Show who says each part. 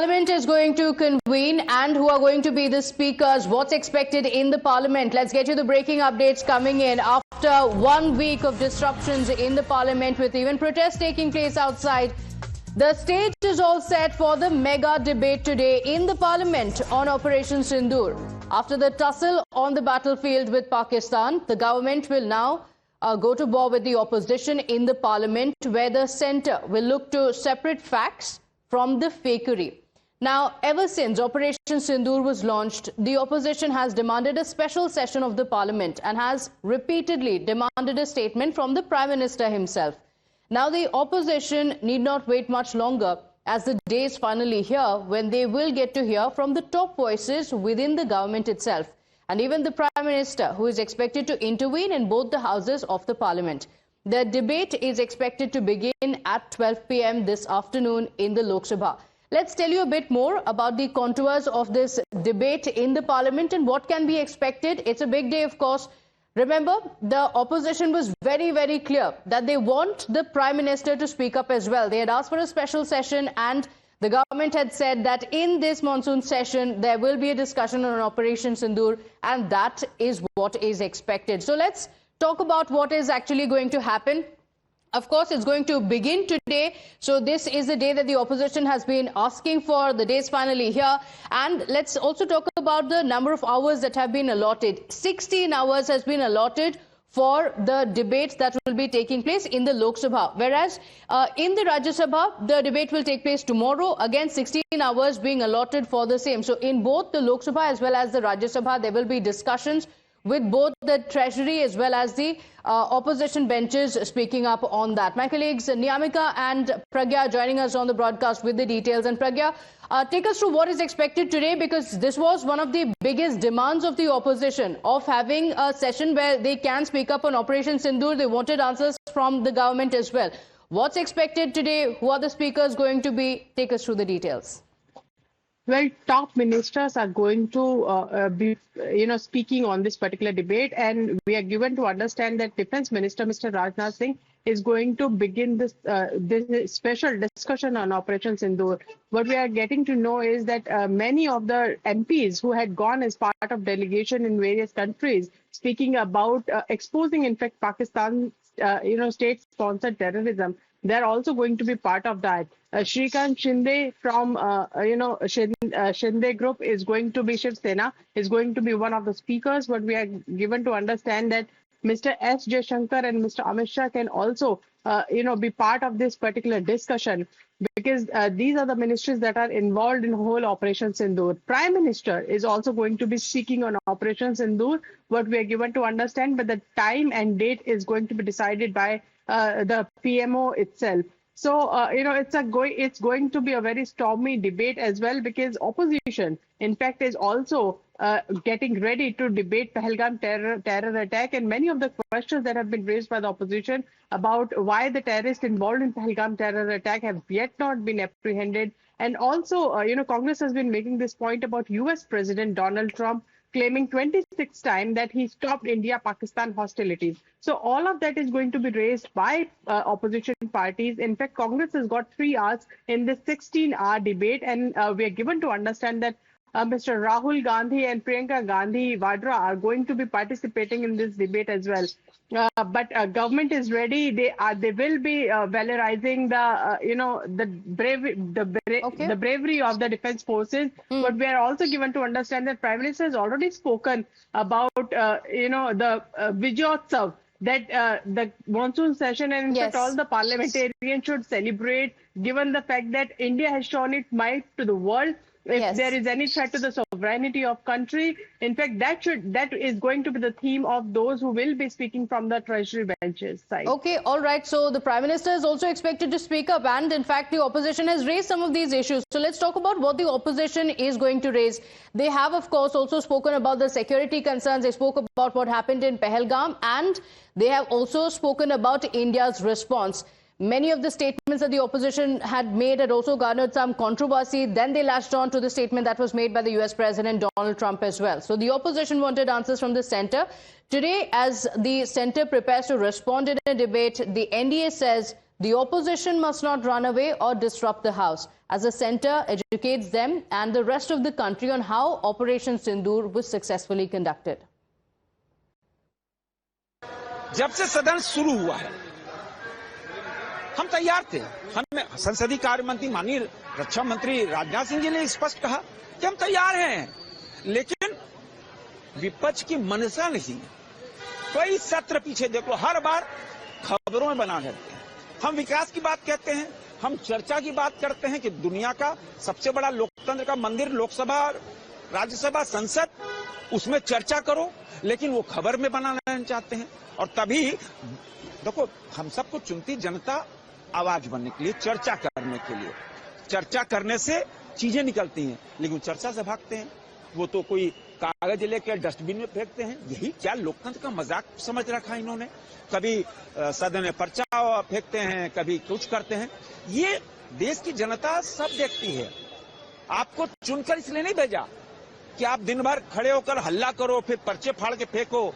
Speaker 1: Parliament is going to convene and who are going to be the speakers, what's expected in the Parliament. Let's get you the breaking updates coming in after 1 week of disruptions in the Parliament with even protests taking place outside. The stage is all set for the mega debate today in the Parliament on Operation Sindoor. After the tussle on the battlefield with Pakistan, the government will now go to war with the opposition in the Parliament, where the centre will look to separate facts from the fakery. Now, ever since Operation Sindoor was launched, the opposition has demanded a special session of the Parliament and has repeatedly demanded a statement from the Prime Minister himself. Now, the opposition need not wait much longer, as the day is finally here when they will get to hear from the top voices within the government itself, and even the Prime Minister, who is expected to intervene in both the houses of the Parliament. The debate is expected to begin at 12 p.m. this afternoon in the Lok Sabha. Let's tell you a bit more about the contours of this debate in the Parliament and what can be expected. It's a big day, of course. Remember, the opposition was very, very clear that they want the Prime Minister to speak up as well. They had asked for a special session, and the government had said that in this monsoon session, there will be a discussion on Operation Sindoor, and that is what is expected. So let's talk about what is actually going to happen. Of course, it's going to begin today. So this is the day that the opposition has been asking for. The day is finally here. And let's also talk about the number of hours that have been allotted. 16 hours has been allotted for the debates that will be taking place in the Lok Sabha. Whereas in the Rajya Sabha, the debate will take place tomorrow. Again, 16 hours being allotted for the same. So in both the Lok Sabha as well as the Rajya Sabha, there will be discussions with both the Treasury as well as the opposition benches speaking up on that. My colleagues Niyamika and Pragya joining us on the broadcast with the details. And Pragya, take us through what is expected today, because this was one of the biggest demands of the opposition, of having a session where they can speak up on Operation Sindoor. They wanted answers from the government as well. What's expected today? Who are the speakers going to be? Take us through the details.
Speaker 2: Well, top ministers are going to be, speaking on this particular debate, and we are given to understand that Defence Minister Mr. Rajnath Singh is going to begin this special discussion on Operation Sindoor. What we are getting to know is that many of the MPs who had gone as part of delegation in various countries, speaking about exposing, in fact, Pakistan's state-sponsored terrorism, they're also going to be part of that. Shrikant Shinde from, Shinde Group is going to be, Shiv Sena is going to be one of the speakers, but we are given to understand that Mr. S. Jaishankar and Mr. Amit Shah can also, be part of this particular discussion, because these are the ministries that are involved in whole Operation Sindoor. Prime Minister is also going to be speaking on Operation Sindoor, what we are given to understand, but the time and date is going to be decided by the PMO itself. So, it's going to be a very stormy debate as well, because opposition, in fact, is also getting ready to debate Pahalgam terror attack, and many of the questions that have been raised by the opposition about why the terrorists involved in Pahalgam terror attack have yet not been apprehended. And also, Congress has been making this point about US President Donald Trump claiming 26th time that he stopped India-Pakistan hostilities. So all of that is going to be raised by opposition parties. In fact, Congress has got 3 hours in this 16-hour debate, and we are given to understand that Mr. Rahul Gandhi and Priyanka Gandhi Vadra are going to be participating in this debate as well. But government is ready. They will be valorizing the bravery of the defense forces. But we are also given to understand that Prime Minister has already spoken about the Vijayotsav, that the monsoon session, and in fact all the parliamentarians should celebrate, given the fact that India has shown its might to the world. If there is any threat to the sovereignty of country, in fact, that is going to be the theme of those who will be speaking from the Treasury benches side.
Speaker 1: Okay, all right. So the Prime Minister is also expected to speak up, and in fact, the opposition has raised some of these issues. So let's talk about what the opposition is going to raise. They have, of course, also spoken about the security concerns. They spoke about what happened in Pahalgam, and they have also spoken about India's response. Many of the statements that the opposition had made had also garnered some controversy. Then they latched on to the statement that was made by the US President Donald Trump as well. So the opposition wanted answers from the centre. Today, as the centre prepares to respond in a debate, the NDA says The opposition must not run away or disrupt the House, as the centre educates them and the rest of the country on how Operation Sindoor was successfully conducted.
Speaker 3: जब से सदन शुरू हुआ है हम तैयार थे। हमें संसदीय कार्य मंत्री माननीय रक्षा मंत्री राजनाथ सिंह जी ने स्पष्ट कहा कि हम तैयार हैं, लेकिन विपक्ष की मंशा नहीं। कई सत्र पीछे देखो, हर बार खबरों में बना रहते हैं। हम विकास की बात कहते हैं, हम चर्चा की बात करते हैं कि दुनिया का सबसे बड़ा लोकतंत्र का मंदिर लोकसभा, राज्यसभा, संसद, उसमें चर्चा करो, लेकिन वो खबर में बनाना चाहते हैं। और तभी देखो, हम सबको चुनती जनता आवाज बनने के लिए, चर्चा करने के लिए। चर्चा करने से चीजें निकलती हैं, लेकिन चर्चा से भागते हैं। वो तो कोई कागज लेकर डस्टबिन में फेंकते हैं। यही क्या लोकतंत्र का मजाक समझ रखा इन्होंने। कभी सदन में पर्चा फेंकते हैं, कभी कुछ करते हैं। ये देश की जनता सब देखती है। आपको चुनकर इसलिए नहीं भेजा कि आप दिन भर खड़े होकर हल्ला करो, फिर पर्चे फाड़ के फेंको।